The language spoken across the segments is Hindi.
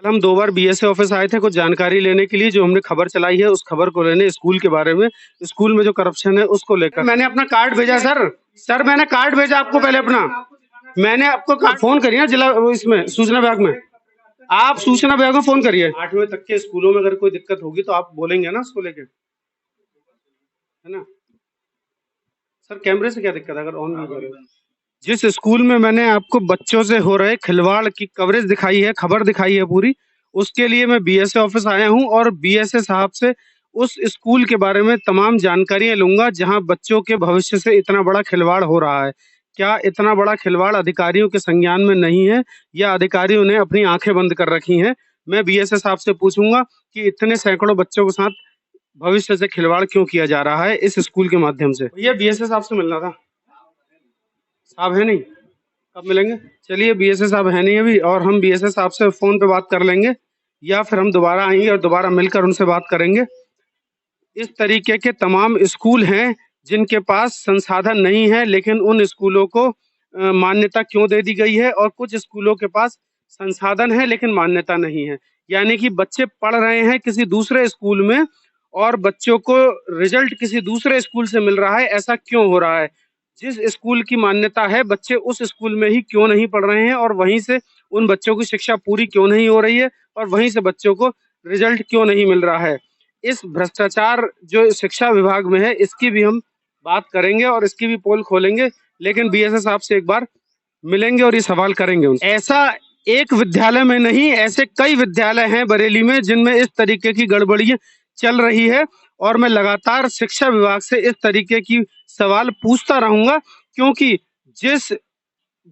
कल हम 2 बार बीएसए ऑफिस आए थे कुछ जानकारी लेने के लिए, जो हमने खबर चलाई है उस खबर को लेने, स्कूल के बारे में, स्कूल में जो करप्शन है उसको लेकर। मैंने अपना कार्ड भेजा सर मैंने कार्ड भेजा आपको पहले अपना। मैंने आपको फोन करिए ना जिला इसमें सूचना विभाग में। आप सूचना विभाग में फोन करिए। 8वीं तक के स्कूलों में अगर कोई दिक्कत होगी तो आप बोलेंगे ना उसको लेके, है ना सर? कैमरे से क्या दिक्कत है अगर ऑन भी कर रहे हो? जिस स्कूल में मैंने आपको बच्चों से हो रहे खिलवाड़ की कवरेज दिखाई है, खबर दिखाई है पूरी, उसके लिए मैं बीएसए ऑफिस आया हूं और बीएसए साहब से उस स्कूल के बारे में तमाम जानकारियां लूंगा जहां बच्चों के भविष्य से इतना बड़ा खिलवाड़ हो रहा है। क्या इतना बड़ा खिलवाड़ अधिकारियों के संज्ञान में नहीं है या अधिकारियों ने अपनी आंखें बंद कर रखी हैं? मैं बीएसए साहब से पूछूंगा कि इतने सैकड़ों बच्चों के साथ भविष्य से खिलवाड़ क्यों किया जा रहा है इस स्कूल के माध्यम से। भैया बीएसए साहब से मिलना था। साहब है नहीं, कब मिलेंगे? चलिए बीएसए साहब है नहीं अभी, और हम बीएसए साहब से फोन पे बात कर लेंगे या फिर हम दोबारा आएंगे और दोबारा मिलकर उनसे बात करेंगे। इस तरीके के तमाम स्कूल हैं जिनके पास संसाधन नहीं है, लेकिन उन स्कूलों को मान्यता क्यों दे दी गई है, और कुछ स्कूलों के पास संसाधन है लेकिन मान्यता नहीं है। यानी कि बच्चे पढ़ रहे हैं किसी दूसरे स्कूल में और बच्चों को रिजल्ट किसी दूसरे स्कूल से मिल रहा है। ऐसा क्यों हो रहा है? जिस स्कूल की मान्यता है बच्चे उस स्कूल में ही क्यों नहीं पढ़ रहे हैं, और वहीं से उन बच्चों की शिक्षा पूरी क्यों नहीं हो रही है, और वहीं से बच्चों को रिजल्ट क्यों नहीं मिल रहा है? इस भ्रष्टाचार जो शिक्षा विभाग में है इसकी भी हम बात करेंगे और इसकी भी पोल खोलेंगे, लेकिन बीएसए साहब से एक बार मिलेंगे और ये सवाल करेंगे उनसे। ऐसा एक विद्यालय में नहीं, ऐसे कई विद्यालय हैं बरेली में जिनमें इस तरीके की गड़बड़ी चल रही है, और मैं लगातार शिक्षा विभाग से इस तरीके की सवाल पूछता रहूंगा, क्योंकि जिस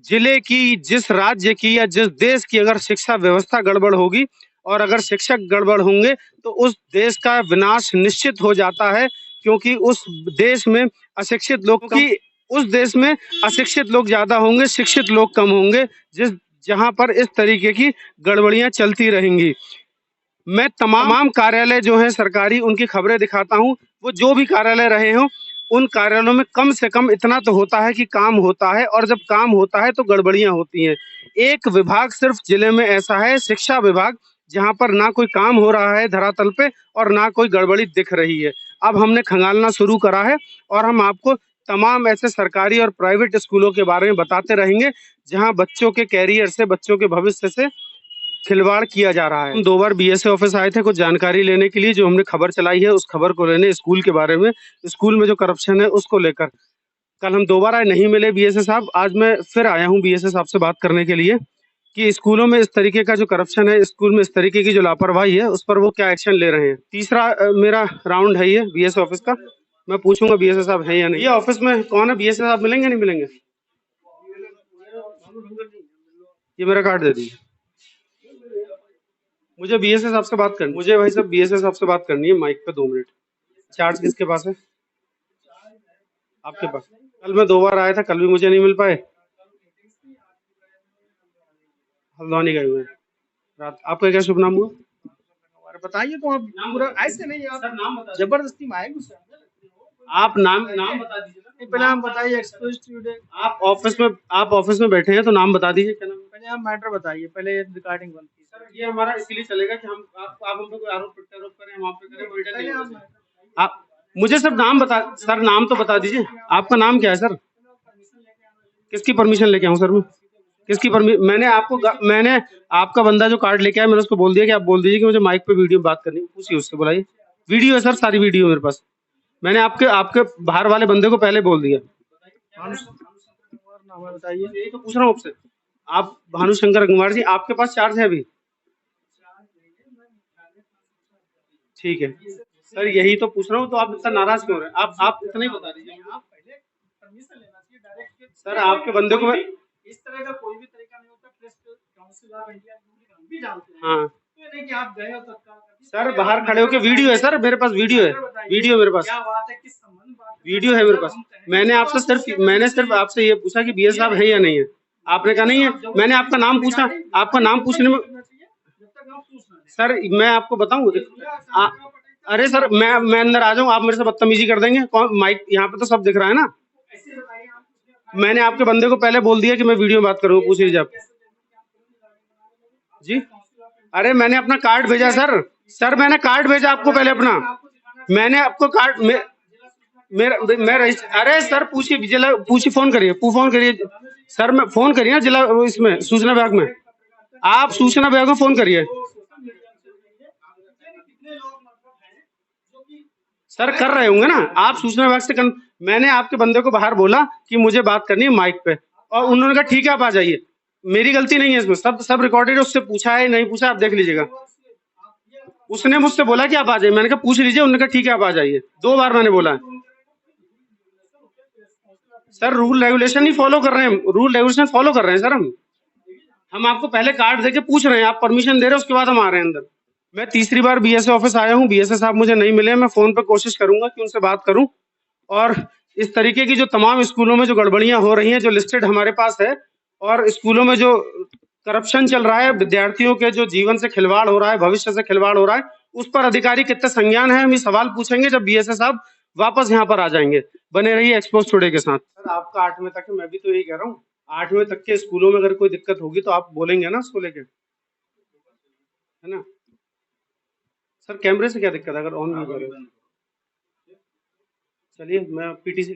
जिले की, जिस राज्य की या जिस देश की अगर शिक्षा व्यवस्था गड़बड़ होगी और अगर शिक्षक गड़बड़ होंगे तो उस देश का विनाश निश्चित हो जाता है, क्योंकि उस देश में अशिक्षित लोग की उस देश में अशिक्षित लोग ज्यादा होंगे, शिक्षित लोग कम होंगे, जिस जहां पर इस तरीके की गड़बड़ियां चलती रहेंगी। मैं तमाम कार्यालय जो हैं सरकारी उनकी खबरें दिखाता हूं, वो जो भी कार्यालय रहे हों उन कार्यालयों में कम से कम इतना तो होता है कि काम होता है, और जब काम होता है तो गड़बड़ियां होती हैं। एक विभाग सिर्फ जिले में ऐसा है, शिक्षा विभाग, जहां पर ना कोई काम हो रहा है धरातल पे और ना कोई गड़बड़ी दिख रही है। अब हमने खंगालना शुरू करा है और हम आपको तमाम ऐसे सरकारी और प्राइवेट स्कूलों के बारे में बताते रहेंगे जहां बच्चों के कैरियर से, बच्चों के भविष्य से खिलवाड़ किया जा रहा है। हम 2 बार बीएसए ऑफिस आए थे कुछ जानकारी लेने के लिए, जो हमने खबर चलाई है उस खबर को लेने, स्कूल के बारे में, स्कूल में जो करप्शन है उसको लेकर। कल हम 2 बार आए, नहीं मिले बीएसए साहब। आज मैं फिर आया हूँ बीएसए साहब से बात करने के लिए कि स्कूलों में इस तरीके का जो करप्शन है, स्कूल में इस तरीके की जो लापरवाही है, उस पर वो क्या एक्शन ले रहे हैं। तीसरा मेरा राउंड है ये बीएसए ऑफिस का। मैं पूछूंगा बीएसए साहब है या नहीं। ये ऑफिस में कौन है? बीएसए साहब मिलेंगे नहीं मिलेंगे? ये मेरा कार्ड दे दीजिए। मुझे बीएसए साहब से बात करनी, मुझे भाई साहब बीएसए साहब से बात करनी है माइक पे 2 मिनट। चार्ज किसके पास है? आपके पास। कल मैं 2 बार आया था, कल भी मुझे नहीं मिल पाए। हल्द्वानी गए हुए हैं रात। आपका क्या शुभ नाम हुआ? अरे बताइए तो आप पूरा ऐसे नहीं, आप सर नाम बता जबरदस्ती में आएंगे सर। आप नाम बता दीजिए ना। पहले आप बताइए एक्सक्यूज टुडे। आप ऑफिस में बैठे हैं तो नाम बता दीजिए क्या नाम है? पहले आप मैटर बताइए, पहले रिकॉर्डिंग बनती है सर ये हमारा इसलिए चलेगा कि हम आप हम पे कोई आरोप प्रत्यारोप करें, हम आप पे करें, उल्टा नहीं होना चाहिए। आप मुझे सिर्फ नाम बता, सर नाम तो बता दीजिए। आपका नाम क्या है सर? किसकी परमिशन लेके आऊँ सर मैं? किसकी परमिशन? मैंने आपका बंदा जो कार्ड लेके आया, मैंने उसको बोल दिया कि आप बोल दीजिए कि मुझे माइक पे वीडियो बात करनी है। पूछिए उससे, बुलाइए। वीडियो है सर, सारी वीडियो मेरे पास। मैंने आपके आपके बाहर वाले बंदे को पहले बोल दिया। नाम बताइए। यही तो पूछ रहा हूँ आपसे। आप भानुशंकर कुमार जी, आपके पास चार्ज है अभी? ठीक है सर, यही तो पूछ रहा हूँ, तो आप इतना नाराज क्यों हो रहे हैं? आप इतना ही बता दीजिए। आप पहले परमिशन लेना चाहिए डायरेक्ट। सर आपके बंदे को मैं इस तरह का कोई भी तरीका नहीं होता। प्रेस काउंसिल ऑफ इंडिया हम भी जानते हैं। हाँ तो नहीं कि आप गए हो तत्काल। सर बाहर खड़े होके वीडियो है सर, मेरे पास वीडियो है, वीडियो मेरे पास, क्या बात है, किस संबंध बात है? वीडियो है मेरे पास। मैंने सिर्फ आपसे ये पूछा कि बीएस साहब है या नहीं है। आपने कहा नहीं है। मैंने आपका नाम पूछा, आपका नाम पूछने में सर मैं आपको बताऊं। अरे सर मैं अंदर आ जाऊं, आप मेरे से बदतमीजी कर देंगे? कौन माइक यहाँ पे तो सब दिख रहा है ना। मैंने आपके बंदे को पहले बोल दिया कि मैं वीडियो में बात करूंगा। पूछ लीजिए आप जी। अरे मैंने अपना कार्ड भेजा सर। सर मैंने कार्ड भेजा आपको पहले अपना। मैंने आपको कार्ड मेरा मैं अरे सर पूछिए, जिला पूछिए, फोन करिए सर। मैं फोन करिए ना जिला इसमें सूचना विभाग में। आप सूचना विभाग में फोन करिए सर। कर रहे होंगे ना आप सूचना विभाग से मैंने आपके बंदे को बाहर बोला कि मुझे बात करनी है माइक पे, और उन्होंने कहा ठीक है आप आ जाइए। मेरी गलती नहीं है इसमें, सब रिकॉर्डेड है। उससे पूछा है नहीं पूछा आप देख लीजिएगा। उसने मुझसे बोला कि आप आ जाइए, मैंने कहा पूछ लीजिए। उन्होंने कहा ठीक है आप आ जाइए। 2 बार मैंने बोला है सर। रूल रेगुलेशन ही फॉलो कर रहे हैं, रूल रेगुलेशन फॉलो कर रहे हैं सर। हम आपको पहले कार्ड देके पूछ रहे हैं, आप परमिशन दे रहे हो, उसके बाद हम आ रहे हैं अंदर। मैं तीसरी बार बीएसए ऑफिस आया हूँ, बीएसए साहब मुझे नहीं मिले। मैं फोन पे कोशिश करूंगा कि उनसे बात करूं। और इस तरीके की जो तमाम स्कूलों में जो गड़बड़ियां हो रही हैं, जो लिस्टेड हमारे पास है, और स्कूलों में जो करप्शन चल रहा है, विद्यार्थियों के जो जीवन से खिलवाड़ हो रहा है, भविष्य से खिलवाड़ हो रहा है, उस पर अधिकारी कितने संज्ञान है, हम ये सवाल पूछेंगे जब बीएसए साहब वापस यहाँ पर आ जाएंगे। बने रहिए एक्सपोज टुडे के साथ। सर आपका 8वीं तक है, मैं भी तो यही कह रहा हूँ। 8वीं तक के स्कूलों में अगर कोई दिक्कत होगी तो आप बोलेंगे ना उसको लेके, है ना सर। कैमरे से क्या दिक्कत है अगर ऑन नहीं कर रहे? चलिए मैं पीटीसी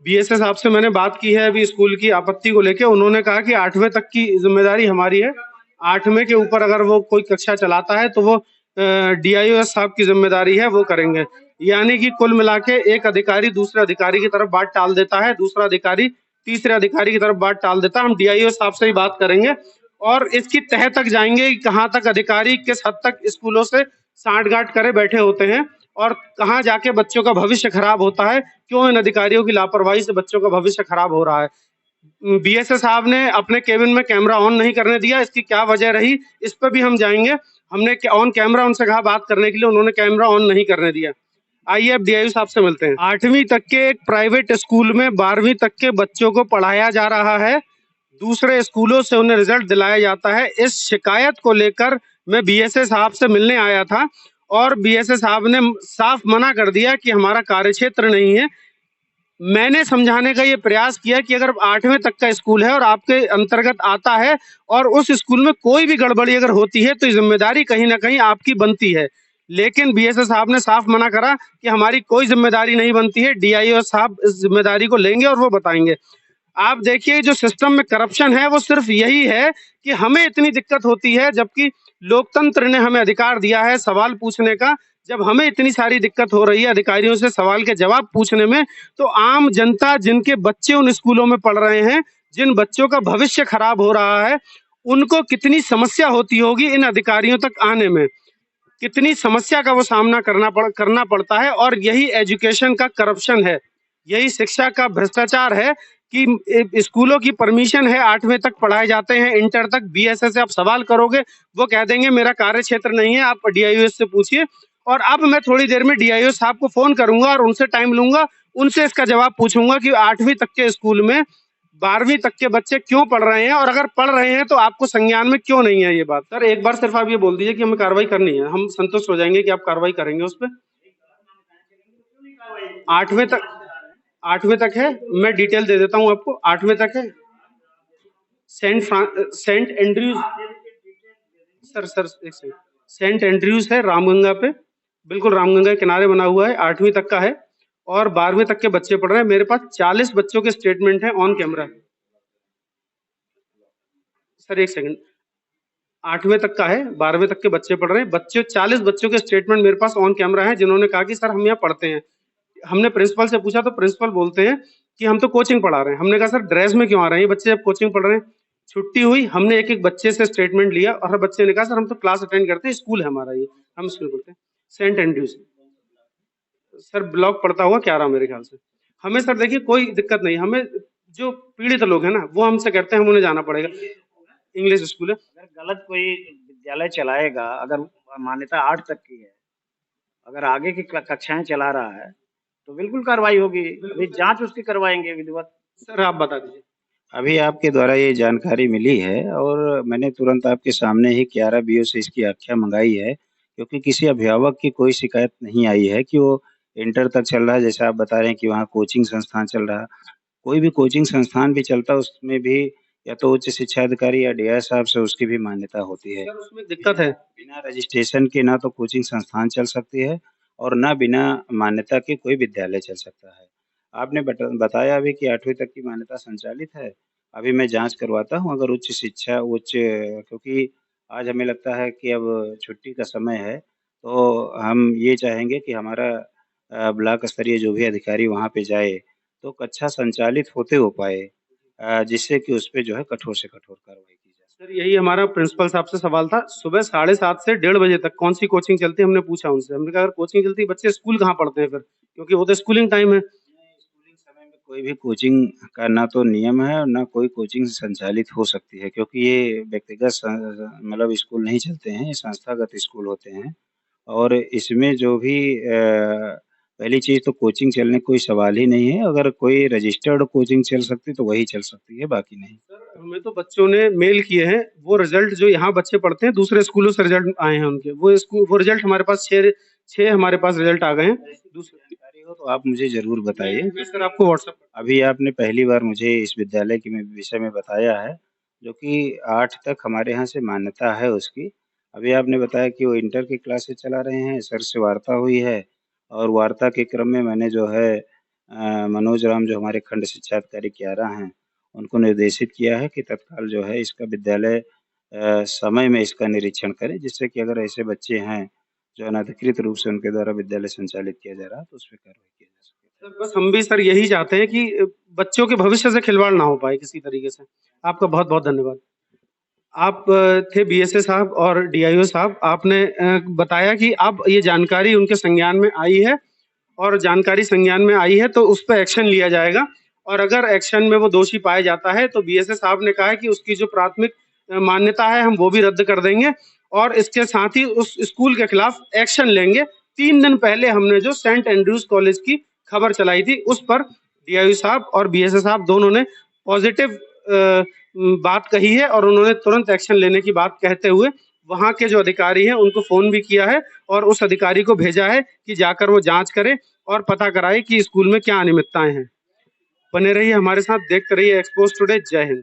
बीएसए साहब से मैंने बात की है अभी स्कूल की आपत्ति को लेके। उन्होंने कहा कि 8वें तक की जिम्मेदारी हमारी है। 8वें के ऊपर अगर वो कोई कक्षा चलाता है तो वो डीआईओएस साहब की जिम्मेदारी है, वो करेंगे। यानी कि कुल मिला के एक अधिकारी दूसरे अधिकारी की तरफ बात टाल देता है, दूसरा अधिकारी तीसरे अधिकारी की तरफ बात टाल देता है। हम डीआईओ साहब से ही बात करेंगे और इसकी तह तक जाएंगे कि कहाँ तक अधिकारी किस हद तक स्कूलों से सांठगांठ करे बैठे होते हैं, और कहाँ जाके बच्चों का भविष्य खराब होता है, क्यों इन अधिकारियों की लापरवाही से बच्चों का भविष्य खराब हो रहा है। बीएसए साहब ने अपने केबिन में कैमरा ऑन नहीं करने दिया, इसकी क्या वजह रही, इस पर भी हम जाएंगे। हमने ऑन कैमरा उनसे कहा बात करने के लिए, उन्होंने कैमरा ऑन नहीं करने दिया। आइए अब डीआईओ साहब से मिलते हैं। 8वीं तक के एक प्राइवेट स्कूल में 12वीं तक के बच्चों को पढ़ाया जा रहा है, दूसरे स्कूलों से उन्हें रिजल्ट दिलाया जाता है। इस शिकायत को लेकर मैं बीएसए साहब से मिलने आया था, और बीएसए साहब ने साफ मना कर दिया कि हमारा कार्यक्षेत्र नहीं है। मैंने समझाने का ये प्रयास किया कि अगर 8वें तक का स्कूल है और आपके अंतर्गत आता है, और उस स्कूल में कोई भी गड़बड़ी अगर होती है तो जिम्मेदारी कहीं ना कहीं आपकी बनती है। लेकिन बीएसए साहब ने साफ मना करा कि हमारी कोई जिम्मेदारी नहीं बनती है, डीआईओ साहब इस जिम्मेदारी को लेंगे और वो बताएंगे। आप देखिए जो सिस्टम में करप्शन है वो सिर्फ यही है कि हमें इतनी दिक्कत होती है, जबकि लोकतंत्र ने हमें अधिकार दिया है सवाल पूछने का। जब हमें इतनी सारी दिक्कत हो रही है अधिकारियों से सवाल के जवाब पूछने में, तो आम जनता जिनके बच्चे उन स्कूलों में पढ़ रहे हैं, जिन बच्चों का भविष्य खराब हो रहा है, उनको कितनी समस्या होती होगी इन अधिकारियों तक आने में, कितनी समस्या का वो सामना करना पड़ता है। और यही एजुकेशन का करप्शन है, यही शिक्षा का भ्रष्टाचार है कि स्कूलों की परमिशन है 8वें तक पढ़ाए जाते हैं, इंटर तक। बीएसए से आप सवाल करोगे वो कह देंगे मेरा कार्य क्षेत्र नहीं है, आप डीआईओ से पूछिए। और अब मैं थोड़ी देर में डीआईओ साहब को फोन करूंगा और उनसे टाइम लूंगा, उनसे इसका जवाब पूछूंगा कि 8वीं तक के स्कूल में 12वीं तक के बच्चे क्यों पढ़ रहे हैं, और अगर पढ़ रहे हैं तो आपको संज्ञान में क्यों नहीं है ये बात। सर एक बार सिर्फ आप ये बोल दीजिए कि हमें कार्रवाई करनी है, हम संतुष्ट हो जाएंगे कि आप कार्रवाई करेंगे उस पर। 8वें तक 8वें तक है, मैं डिटेल दे देता हूं आपको। 8वें तक है सेंट एंड्रयूज। सर एक सेकंड, सेंट एंड्रयूज है रामगंगा पे, बिल्कुल रामगंगा के किनारे बना हुआ है। 8वीं तक का है और 12वीं तक के बच्चे पढ़ रहे हैं। मेरे पास 40 बच्चों के स्टेटमेंट है ऑन कैमरा। सर एक सेकंड, 8वें तक का है, 12वें तक के बच्चे पढ़ रहे हैं, बच्चे 40 बच्चों के स्टेटमेंट मेरे पास ऑन कैमरा है, जिन्होंने कहा कि सर हम यहाँ पढ़ते हैं। हमने प्रिंसिपल से पूछा तो प्रिंसिपल बोलते हैं कि हम तो कोचिंग पढ़ा रहे हैं। हमने कहा सर ड्रेस में क्यों आ रहे हैं ये बच्चे जब कोचिंग पढ़ रहे हैं। छुट्टी हुई, हमने एक एक बच्चे से स्टेटमेंट लिया और हर बच्चे ने कहा सर हम तो क्लास अटेंड करते हैं, स्कूल है हमारा ये, हम स्कूल पढ़ते हैं। सेंट एंड्रयूज सर, ब्लॉक पड़ता हुआ क्या रहा मेरे ख्याल से। हमें सर देखिए कोई दिक्कत नहीं, हमें जो पीड़ित लोग हैं ना वो हमसे कहते हैं हम उन्हें जाना पड़ेगा। इंग्लिश स्कूल है। अगर गलत कोई विद्यालय चलाएगा, अगर मान्यता 8 तक की है, अगर आगे की कक्षाएं चला रहा है तो बिल्कुल कार्रवाई होगी। अभी जांच उसकी करवाएंगे विधिवत। सर आप बता दीजिए। अभी आपके द्वारा ये जानकारी मिली है और मैंने तुरंत आपके सामने ही 11 बीओ से इसकी व्याख्या मंगाई है, क्योंकि किसी अभिभावक की कोई शिकायत नहीं आई है कि वो इंटर तक चल रहा है। जैसे आप बता रहे हैं कि वहाँ कोचिंग संस्थान चल रहा है, कोई भी कोचिंग संस्थान भी चलता है उसमें भी या तो उच्च शिक्षा अधिकारी या डीआई साहब से उसकी भी मान्यता होती है। सर उसमें दिक्कत है। बिना रजिस्ट्रेशन के ना तो कोचिंग संस्थान चल सकती है और ना बिना मान्यता के कोई विद्यालय चल सकता है। आपने बताया अभी कि 8वीं तक की मान्यता संचालित है। अभी मैं जाँच करवाता हूँ अगर उच्च क्योंकि आज हमें लगता है कि अब छुट्टी का समय है, तो हम ये चाहेंगे कि हमारा ब्लॉक स्तरीय जो भी अधिकारी वहाँ पे जाए, तो कक्षा संचालित होते हो पाए जिससे कि उस पे जो है कठोर से कठोर कार्रवाई की जाए। सर यही हमारा प्रिंसिपल साहब से सवाल था। सुबह 7:30 से 1:30 बजे तक कौन सी कोचिंग चलती है, हमने पूछा उनसे। हमने कहा अगर कोचिंग चलती है बच्चे स्कूल कहाँ पढ़ते हैं फिर, क्योंकि वो तो स्कूलिंग टाइम है। स्कूलिंग समय में कोई भी कोचिंग का ना तो नियम है और ना कोई कोचिंग संचालित हो सकती है क्योंकि ये व्यक्तिगत मतलब स्कूल नहीं चलते हैं, ये संस्थागत स्कूल होते हैं और इसमें जो भी पहली चीज़ तो कोचिंग चलने का कोई सवाल ही नहीं है। अगर कोई रजिस्टर्ड कोचिंग चल सकती है तो वही चल सकती है, बाकी नहीं। सर हमें तो बच्चों ने मेल किए हैं, वो रिजल्ट जो यहाँ बच्चे पढ़ते हैं दूसरे स्कूलों से रिजल्ट आए हैं उनके, वो रिजल्ट हमारे पास 6 हमारे पास रिजल्ट आ गए हैं। दूसरे जानकारी हो तो आप मुझे ज़रूर बताइए। मैं सर आपको व्हाट्सएप अभी आपने पहली बार मुझे इस विद्यालय के विषय में बताया है, जो कि 8 तक हमारे यहाँ से मान्यता है उसकी। अभी आपने बताया कि वो इंटर की क्लासेस चला रहे हैं, सर से वार्ता हुई है और वार्ता के क्रम में मैंने जो है मनोज राम जो हमारे खंड शिक्षा अधिकारी 11 हैं, उनको निर्देशित किया है कि तत्काल जो है इसका विद्यालय समय में इसका निरीक्षण करें, जिससे कि अगर ऐसे बच्चे हैं, जो अनधिकृत रूप से उनके द्वारा विद्यालय संचालित किया जा रहा है, तो उस पे कार्रवाई की जा सके। सर बस हम भी सर यही चाहते हैं कि बच्चों के भविष्य से खिलवाड़ ना हो पाए किसी तरीके से। आपका बहुत-बहुत धन्यवाद। आप थे बीएसए साहब और डीआईओ साहब, आपने बताया कि अब ये जानकारी उनके संज्ञान में आई है और जानकारी संज्ञान में आई है तो उस पे एक्शन लिया जाएगा और अगर एक्शन में वो दोषी पाया जाता है तो बीएसए साहब ने कहा है कि उसकी जो प्राथमिक मान्यता है हम वो भी रद्द कर देंगे और इसके साथ ही उस स्कूल के खिलाफ एक्शन लेंगे। 3 दिन पहले हमने जो सेंट एंड्रयूज कॉलेज की खबर चलाई थी उस पर डीआईओ साहब और बीएसए साहब दोनों ने पॉजिटिव बात कही है और उन्होंने तुरंत एक्शन लेने की बात कहते हुए वहां के जो अधिकारी हैं उनको फोन भी किया है और उस अधिकारी को भेजा है कि जाकर वो जांच करे और पता कराए कि स्कूल में क्या अनियमितताएं हैं। बने रहिए हमारे साथ, देखते रहिए एक्सपोज टुडे। जय हिंद।